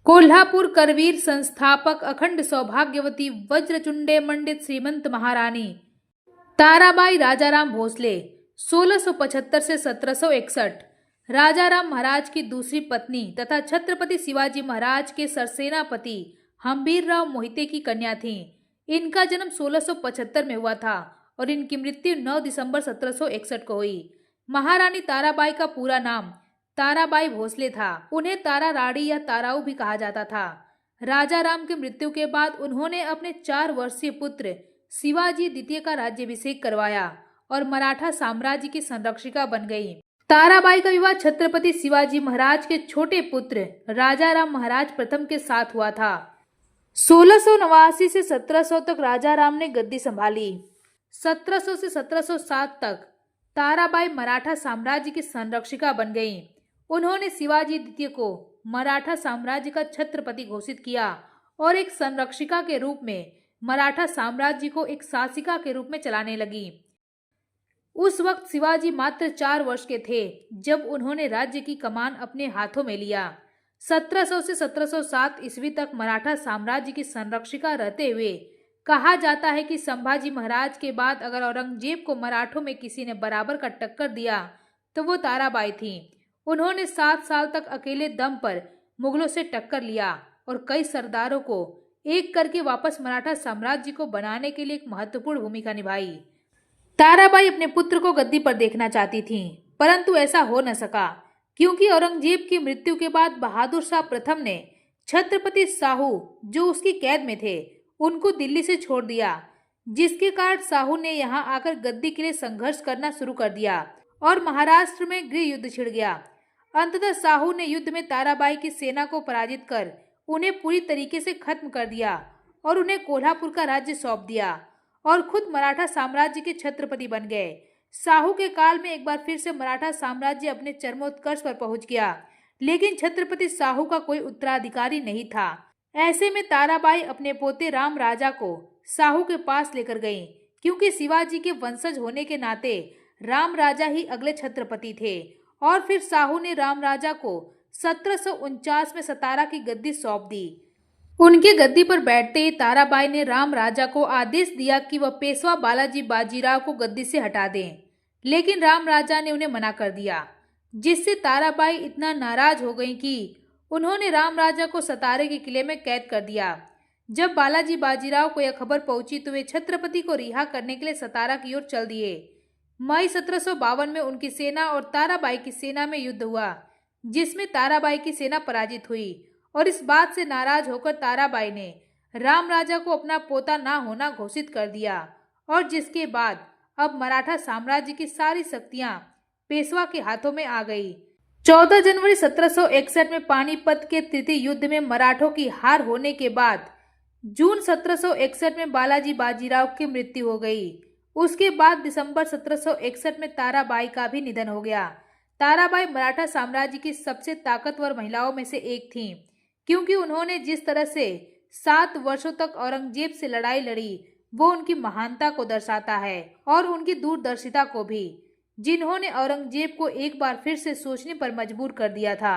कोल्हापुर करवीर संस्थापक अखंड सौभाग्यवती वज्रचुंडे मंडित श्रीमंत महारानी ताराबाई राजाराम भोसले 1675 से 1761 राजाराम महाराज की दूसरी पत्नी तथा छत्रपति शिवाजी महाराज के सरसेनापति हम्बीरराव मोहिते की कन्या थीं। इनका जन्म 1675 में हुआ था और इनकी मृत्यु 9 दिसंबर 1761 को हुई। महारानी ताराबाई का पूरा नाम ताराबाई भोसले था। उन्हें तारा रानी या ताराऊ भी कहा जाता था। राजाराम की मृत्यु के बाद उन्होंने अपने 4 वर्षीय पुत्र शिवाजी द्वितीय का राज्याभिषेक करवाया और मराठा साम्राज्य की संरक्षिका बन गई। ताराबाई का विवाह छत्रपति शिवाजी महाराज के छोटे पुत्र राजाराम महाराज प्रथम के साथ हुआ था। 1689 से 1700 तक राजाराम ने गद्दी संभाली। 1700 से 1707 तक ताराबाई मराठा साम्राज्य की संरक्षिका बन गईं। उन्होंने शिवाजी द्वितीय को मराठा साम्राज्य का छत्रपति घोषित किया और एक संरक्षिका के रूप में मराठा साम्राज्य को एक शासिका के रूप में चलाने लगी। उस वक्त शिवाजी मात्र 4 वर्ष के थे जब उन्होंने राज्य की कमान अपने हाथों में लिया। 1700 से 1707 ईस्वी तक मराठा साम्राज्य की संरक्षिका रहते हुए कहा जाता है कि संभाजी महाराज के बाद अगर औरंगजेब को मराठों में किसी ने बराबर का टक्कर दिया तो वो ताराबाई थी। उन्होंने 7 साल तक अकेले दम पर मुगलों से टक्कर लिया और कई सरदारों को एक करके वापस मराठा साम्राज्य को बनाने के लिए एक महत्वपूर्ण भूमिका निभाई। ताराबाई अपने पुत्र को गद्दी पर देखना चाहती थीं, परंतु ऐसा हो न सका क्योंकि औरंगजेब की मृत्यु के बाद बहादुर शाह प्रथम ने छत्रपति साहू जो उसकी कैद में थे उनको दिल्ली से छोड़ दिया, जिसके कारण साहू ने यहाँ आकर गद्दी के लिए संघर्ष करना शुरू कर दिया और महाराष्ट्र में गृह युद्ध छिड़ गया। अंततः साहू ने युद्ध में ताराबाई की सेना को पराजित कर उन्हें पूरी तरीके से खत्म कर दिया और उन्हें कोल्हापुर का राज्य सौंप दिया और खुद मराठा साम्राज्य के छत्रपति बन गए। साहू के काल में एक बार फिर से मराठा साम्राज्य अपने चरमोत्कर्ष पर पहुंच गया, लेकिन छत्रपति साहू का कोई उत्तराधिकारी नहीं था। ऐसे में ताराबाई अपने पोते राम राजा को साहू के पास लेकर गईं, क्योंकि शिवाजी के वंशज होने के नाते राम राजा ही अगले छत्रपति थे। और फिर साहू ने राम राजा को 1749 में सतारा की गद्दी सौंप दी। उनके गद्दी पर बैठते ही ताराबाई ने राम राजा को आदेश दिया कि वह पेशवा बालाजी बाजीराव को गद्दी से हटा दें, लेकिन राम राजा ने उन्हें मना कर दिया, जिससे ताराबाई इतना नाराज हो गईं कि उन्होंने राम राजा को सतारे के किले में कैद कर दिया। जब बालाजी बाजीराव को यह खबर पहुंची तो वे छत्रपति को रिहा करने के लिए सतारा की ओर चल दिए। मई 1752 में उनकी सेना और ताराबाई की सेना में युद्ध हुआ, जिसमें ताराबाई की सेना पराजित हुई और इस बात से नाराज होकर ताराबाई ने राम राजा को अपना पोता ना होना घोषित कर दिया और जिसके बाद अब मराठा साम्राज्य की सारी शक्तियां पेशवा के हाथों में आ गई। 14 जनवरी 1761 में पानीपत के तृतीय युद्ध में मराठों की हार होने के बाद जून 1761 में बालाजी बाजीराव की मृत्यु हो गई। उसके बाद दिसंबर 1761 में ताराबाई का भी निधन हो गया। ताराबाई मराठा साम्राज्य की सबसे ताकतवर महिलाओं में से एक थीं, क्योंकि उन्होंने जिस तरह से 7 वर्षों तक औरंगजेब से लड़ाई लड़ी वो उनकी महानता को दर्शाता है और उनकी दूरदर्शिता को भी, जिन्होंने औरंगजेब को एक बार फिर से सोचने पर मजबूर कर दिया था।